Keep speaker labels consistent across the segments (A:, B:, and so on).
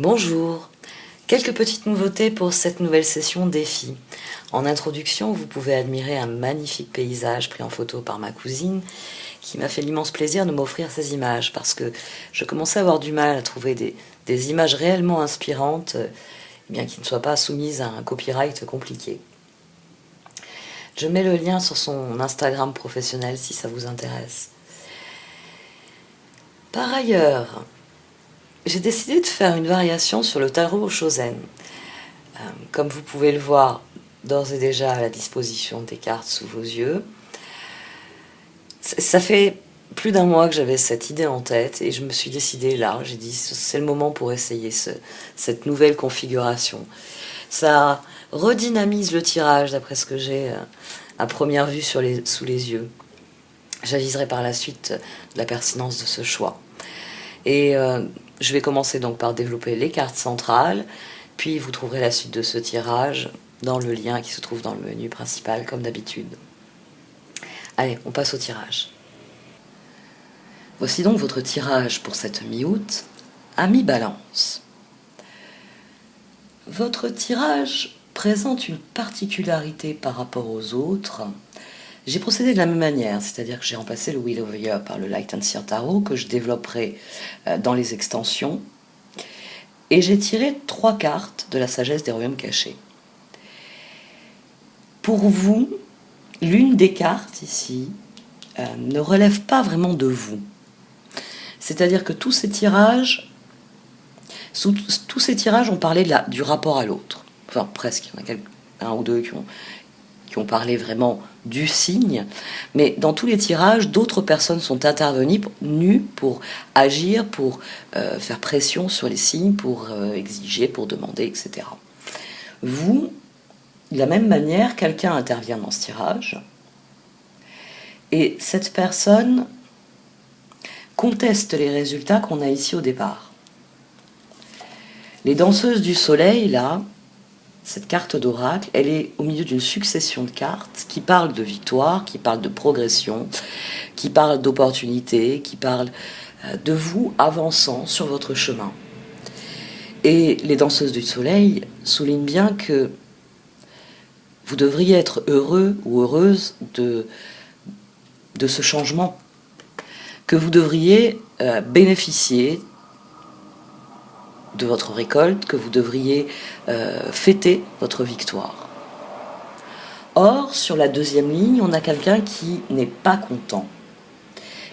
A: Bonjour, quelques petites nouveautés pour cette nouvelle session défi. En introduction, vous pouvez admirer un magnifique paysage pris en photo par ma cousine qui m'a fait l'immense plaisir de m'offrir ces images parce que je commençais à avoir du mal à trouver des images réellement inspirantes bien qui ne soient pas soumises à un copyright compliqué. Je mets le lien sur son Instagram professionnel si ça vous intéresse. Par ailleurs, j'ai décidé de faire une variation sur le tarot Shozen. Comme vous pouvez le voir d'ores et déjà à la disposition des cartes sous vos yeux, ça fait plus d'un mois que j'avais cette idée en tête et je me suis décidée là, j'ai dit c'est le moment pour essayer cette nouvelle configuration. Ça redynamise le tirage d'après ce que j'ai à première vue sous les yeux. J'aviserai par la suite de la pertinence de ce choix. Et je vais commencer donc par développer les cartes centrales, puis vous trouverez la suite de ce tirage dans le lien qui se trouve dans le menu principal comme d'habitude. Allez, on passe au tirage. Voici donc votre tirage pour cette mi-août à mi-balance. Votre tirage présente une particularité par rapport aux autres. J'ai procédé de la même manière, c'est-à-dire que j'ai remplacé le Wheel of the Year par le Light and Seer Tarot que je développerai dans les extensions. Et j'ai tiré 3 cartes de la sagesse des royaumes cachés. Pour vous, l'une des cartes ici ne relève pas vraiment de vous. C'est-à-dire que tous ces tirages ont parlé du rapport à l'autre. Enfin, presque. Il y en a un ou deux qui ont parlé vraiment du signe. Mais dans tous les tirages, d'autres personnes sont intervenues pour agir, pour faire pression sur les signes, pour exiger, pour demander, etc. Vous, de la même manière, quelqu'un intervient dans ce tirage. Et cette personne conteste les résultats qu'on a ici au départ. Les danseuses du soleil, là, cette carte d'oracle, elle est au milieu d'une succession de cartes qui parlent de victoire, qui parlent de progression, qui parlent d'opportunité, qui parlent de vous avançant sur votre chemin. Et les danseuses du soleil soulignent bien que vous devriez être heureux ou heureuse de ce changement, que vous devriez bénéficier de votre récolte, que vous devriez fêter votre victoire. Or, sur la deuxième ligne, on a quelqu'un qui n'est pas content,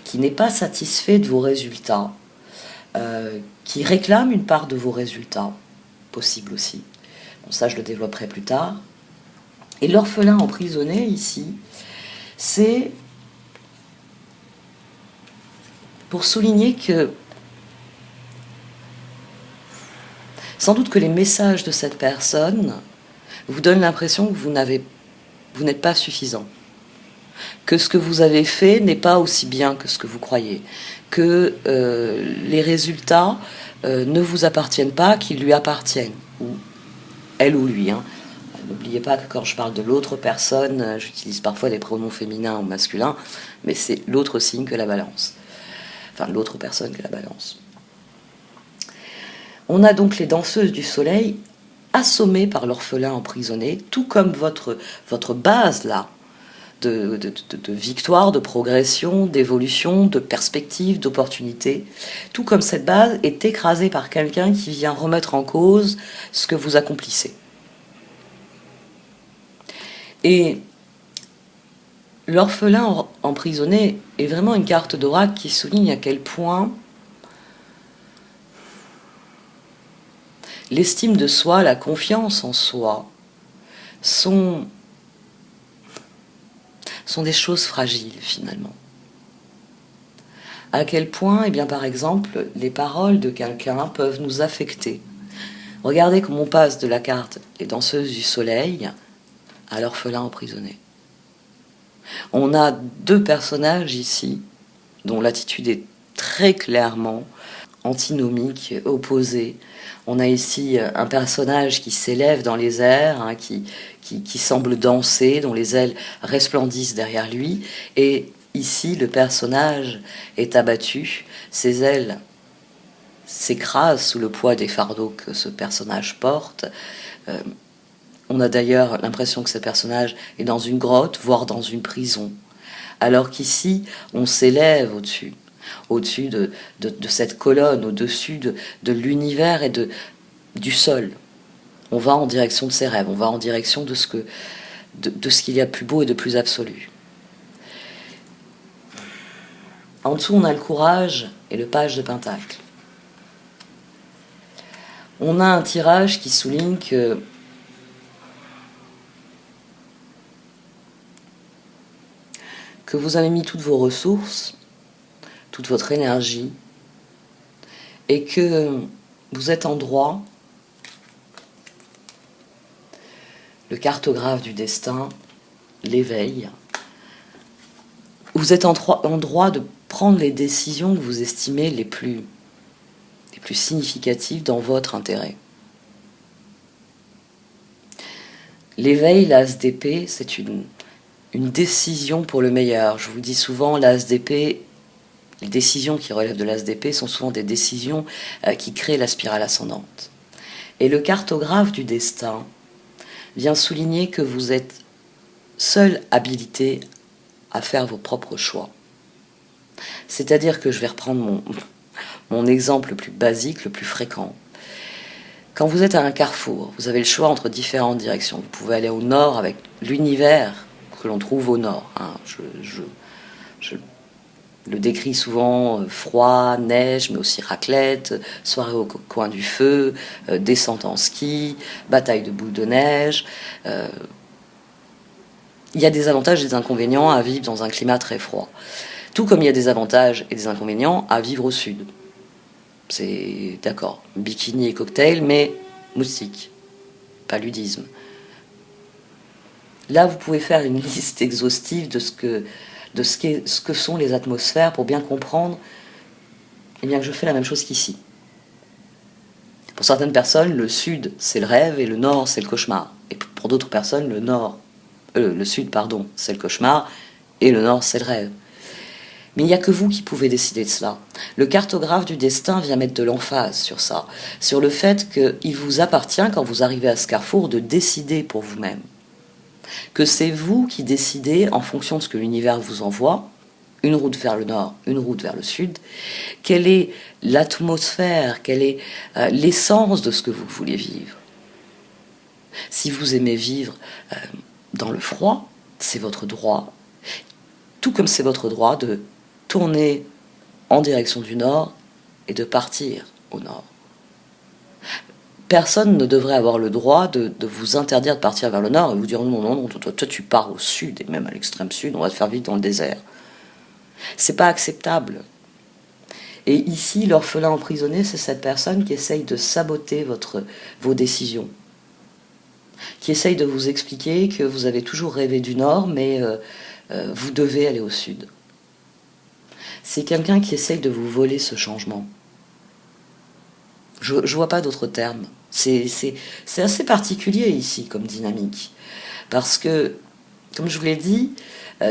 A: qui n'est pas satisfait de vos résultats, qui réclame une part de vos résultats, possible aussi. Bon, ça, je le développerai plus tard. Et l'orphelin emprisonné, ici, c'est pour souligner que sans doute que les messages de cette personne vous donnent l'impression que vous n'êtes pas suffisant, que ce que vous avez fait n'est pas aussi bien que ce que vous croyez, que les résultats ne vous appartiennent pas, qu'ils lui appartiennent, ou elle ou lui. N'oubliez pas que quand je parle de l'autre personne, j'utilise parfois des pronoms féminins ou masculins, mais c'est l'autre signe que la balance. Enfin, l'autre personne que la balance. On a donc les danseuses du soleil assommées par l'orphelin emprisonné, tout comme votre base là, de victoire, de progression, d'évolution, de perspective, d'opportunité. Tout comme cette base est écrasée par quelqu'un qui vient remettre en cause ce que vous accomplissez. Et l'orphelin emprisonné est vraiment une carte d'oracle qui souligne à quel point l'estime de soi, la confiance en soi sont des choses fragiles finalement. À quel point, eh bien, par exemple, les paroles de quelqu'un peuvent nous affecter. Regardez comment on passe de la carte Les danseuses du soleil à l'orphelin emprisonné. On a 2 personnages ici dont l'attitude est très clairement antinomique, opposée. On a ici un personnage qui s'élève dans les airs, qui semble danser, dont les ailes resplendissent derrière lui, et ici le personnage est abattu, ses ailes s'écrase sous le poids des fardeaux que ce personnage porte. On a d'ailleurs l'impression que ce personnage est dans une grotte, voire dans une prison. Alors qu'ici, on s'élève au-dessus de cette colonne, au-dessus de l'univers et du sol. On va en direction de ses rêves, on va en direction de ce qu'il y a de plus beau et de plus absolu. En dessous, on a le courage et le page de Pentacle. On a un tirage qui souligne que vous avez mis toutes vos ressources, toute votre énergie, et que vous êtes en droit, le cartographe du destin, l'éveil, vous êtes en droit de prendre les décisions que vous estimez les plus significatives dans votre intérêt. L'éveil, l'as d'épée, c'est une décision pour le meilleur. Je vous le dis souvent, l'as d'épée, les décisions qui relèvent de l'as d'épée sont souvent des décisions qui créent la spirale ascendante. Et le cartographe du destin vient souligner que vous êtes seul habilité à faire vos propres choix. C'est-à-dire que je vais reprendre mon exemple le plus basique, le plus fréquent. Quand vous êtes à un carrefour, vous avez le choix entre différentes directions. Vous pouvez aller au nord avec l'univers que l'on trouve au nord. Je le décris souvent froid, neige, mais aussi raclette, soirée au coin du feu, descente en ski, bataille de boules de neige. Il y a des avantages et des inconvénients à vivre dans un climat très froid. Tout comme il y a des avantages et des inconvénients à vivre au sud. C'est d'accord, bikini et cocktail, mais moustique, paludisme. Là, vous pouvez faire une liste exhaustive de ce que sont les atmosphères pour bien comprendre eh bien, que je fais la même chose qu'ici. Pour certaines personnes, le sud, c'est le rêve et le nord, c'est le cauchemar. Et pour d'autres personnes, le sud, c'est le cauchemar et le nord, c'est le rêve. Mais il n'y a que vous qui pouvez décider de cela. Le cartographe du destin vient mettre de l'emphase sur ça, sur le fait qu'il vous appartient, quand vous arrivez à ce carrefour, de décider pour vous-même. Que c'est vous qui décidez, en fonction de ce que l'univers vous envoie, une route vers le nord, une route vers le sud, quelle est l'atmosphère, quelle est l'essence de ce que vous voulez vivre. Si vous aimez vivre dans le froid, c'est votre droit, tout comme c'est votre droit de tourner en direction du nord et de partir au nord. Personne ne devrait avoir le droit de vous interdire de partir vers le nord et vous dire non, toi tu pars au sud et même à l'extrême sud, on va te faire vivre dans le désert. C'est pas acceptable. Et ici, l'orphelin emprisonné, c'est cette personne qui essaye de saboter vos décisions, qui essaye de vous expliquer que vous avez toujours rêvé du nord, mais vous devez aller au sud. C'est quelqu'un qui essaye de vous voler ce changement. Je vois pas d'autres termes. C'est assez particulier ici comme dynamique. Parce que, comme je vous l'ai dit,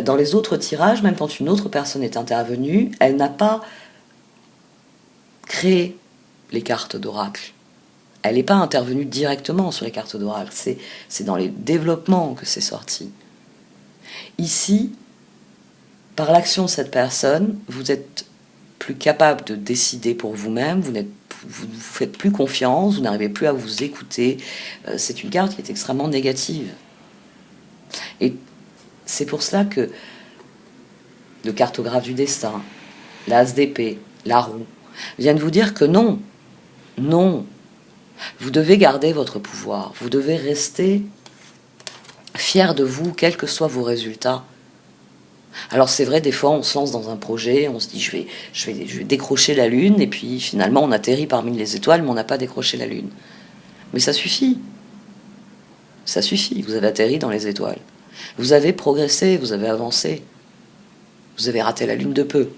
A: dans les autres tirages, même quand une autre personne est intervenue, elle n'a pas créé les cartes d'oracle. Elle n'est pas intervenue directement sur les cartes d'oracle. C'est dans les développements que c'est sorti. Ici, par l'action de cette personne, vous êtes plus capable de décider pour vous-même, vous faites plus confiance, vous n'arrivez plus à vous écouter. C'est une carte qui est extrêmement négative. Et c'est pour cela que le cartographe du destin, l'as d'épée, la roue, viennent vous dire que non, vous devez garder votre pouvoir, vous devez rester fier de vous, quels que soient vos résultats. Alors c'est vrai, des fois on se lance dans un projet, on se dit je vais décrocher la lune, et puis finalement on atterrit parmi les étoiles, mais on n'a pas décroché la lune. Mais ça suffit, vous avez atterri dans les étoiles. Vous avez progressé, vous avez avancé, vous avez raté la lune de peu.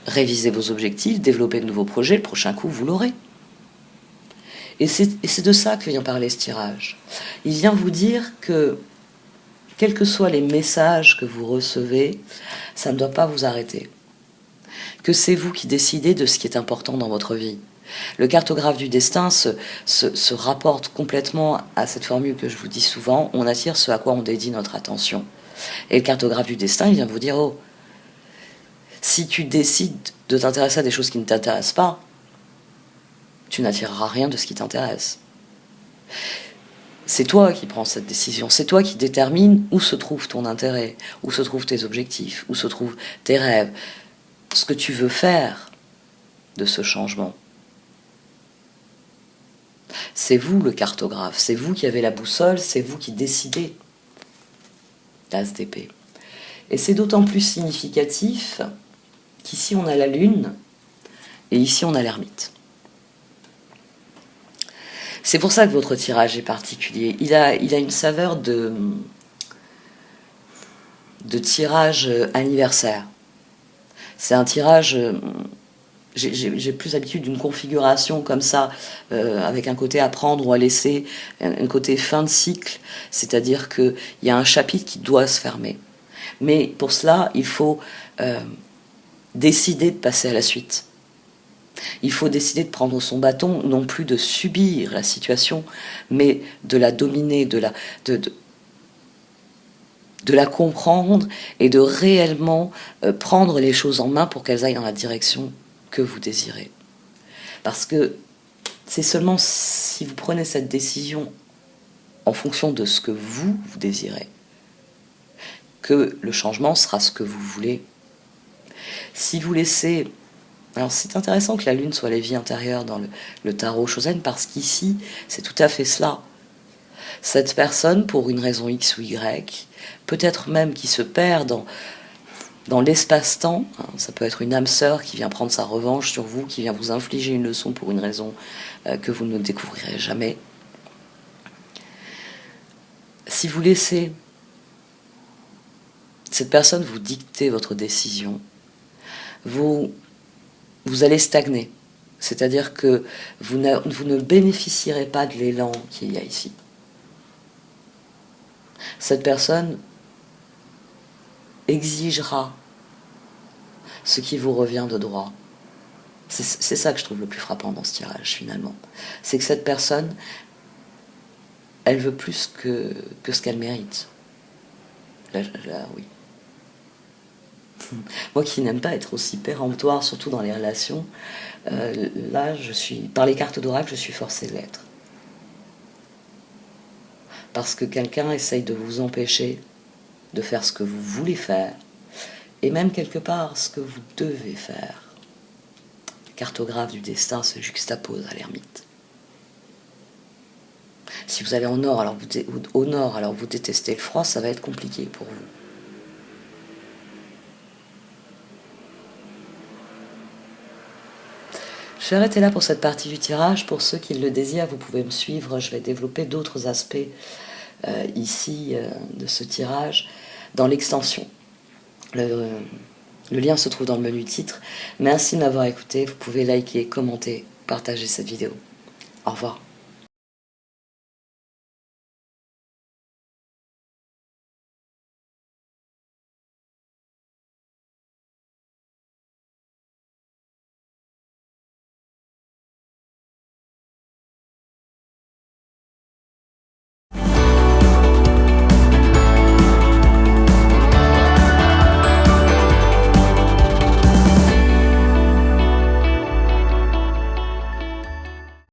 A: Révisez vos objectifs, développez de nouveaux projets, le prochain coup vous l'aurez. Et c'est de ça que vient parler ce tirage. Il vient vous dire que quels que soient les messages que vous recevez, ça ne doit pas vous arrêter. que c'est vous qui décidez de ce qui est important dans votre vie. Le cartographe du destin se rapporte complètement à cette formule que je vous dis souvent, on attire ce à quoi on dédie notre attention. Et le cartographe du destin, il vient vous dire, oh, si tu décides de t'intéresser à des choses qui ne t'intéressent pas, tu n'attireras rien de ce qui t'intéresse. C'est toi qui prends cette décision, c'est toi qui détermines où se trouve ton intérêt, où se trouvent tes objectifs, où se trouvent tes rêves, ce que tu veux faire de ce changement. C'est vous le cartographe, c'est vous qui avez la boussole, c'est vous qui décidez. L'as d'épée. Et c'est d'autant plus significatif qu'ici on a la lune et ici on a l'ermite. C'est pour ça que votre tirage est particulier. Il a une saveur de tirage anniversaire. C'est un tirage... J'ai plus l'habitude d'une configuration comme ça, avec un côté à prendre ou à laisser, un côté fin de cycle, c'est-à-dire qu'il y a un chapitre qui doit se fermer. Mais pour cela, il faut décider de passer à la suite. Il faut décider de prendre son bâton, non plus de subir la situation, mais de la dominer, de la comprendre et de réellement prendre les choses en main pour qu'elles aillent dans la direction que vous désirez. Parce que c'est seulement si vous prenez cette décision en fonction de ce que vous désirez que le changement sera ce que vous voulez. Si vous laissez... Alors c'est intéressant que la lune soit la vie intérieure dans le tarot Chosen, parce qu'ici, c'est tout à fait cela. Cette personne, pour une raison X ou Y, peut-être même qui se perd dans l'espace-temps, hein, ça peut être une âme sœur qui vient prendre sa revanche sur vous, qui vient vous infliger une leçon pour une raison que vous ne découvrirez jamais. Si vous laissez cette personne vous dicter votre décision, vous allez stagner. C'est-à-dire que vous ne bénéficierez pas de l'élan qu'il y a ici. Cette personne exigera ce qui vous revient de droit. C'est ça que je trouve le plus frappant dans ce tirage, finalement. C'est que cette personne, elle veut plus que ce qu'elle mérite. Là, oui. Moi qui n'aime pas être aussi péremptoire, surtout dans les relations, là, par les cartes d'oracle, je suis forcée de l'être. Parce que quelqu'un essaye de vous empêcher de faire ce que vous voulez faire, et même quelque part ce que vous devez faire. Le cartographe du destin se juxtapose à l'ermite. Si vous allez au nord, alors vous détestez le froid, ça va être compliqué pour vous. Je vais arrêter là pour cette partie du tirage. Pour ceux qui le désirent, vous pouvez me suivre. Je vais développer d'autres aspects ici de ce tirage dans l'extension. Le lien se trouve dans le menu titre. Merci de m'avoir écouté. Vous pouvez liker, commenter, partager cette vidéo. Au revoir.